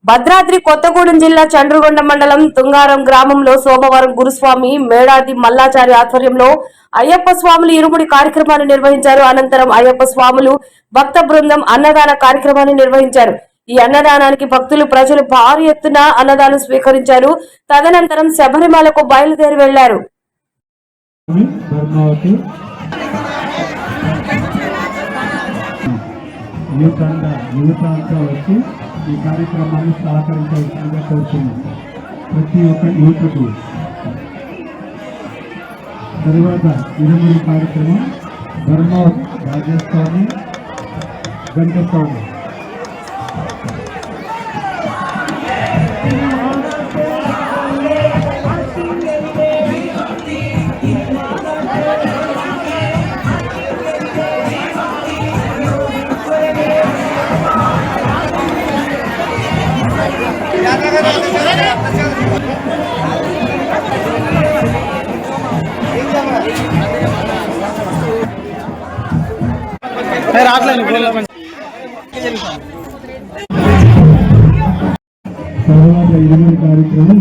భద్రాద్రి కొత్తగూడెం జిల్లా చండ్రుగొండ మండలం తుంగారం గ్రామంలో సోమవారం గురుస్వామి మేడాది మల్లాచారి ఆధ్వర్యంలో అయ్యప్ప స్వాములు ఇరుముడి కార్యక్రమాన్ని నిర్వహించారు. అనంతరం అయ్యప్ప స్వాములు భక్త బృందం అన్నదాన కార్యక్రమాన్ని నిర్వహించారు. ఈ అన్నదానానికి భక్తులు ప్రజలు భారీ ఎత్తున అన్నదానం స్వీకరించారు. తదనంతరం శబరిమలకు బయలుదేరి వెళ్లారు. ఈ కార్యక్రమాన్ని సహకరించవలసిందిగా కోరుతున్నాం. ప్రతి ఒక్క యువతకు తరువాత ఇరుముడి కార్యక్రమం ధర్మవత్ రాజస్వామి గంటస్వామి తర్వాత ఇరుముడి కార్యక్రమం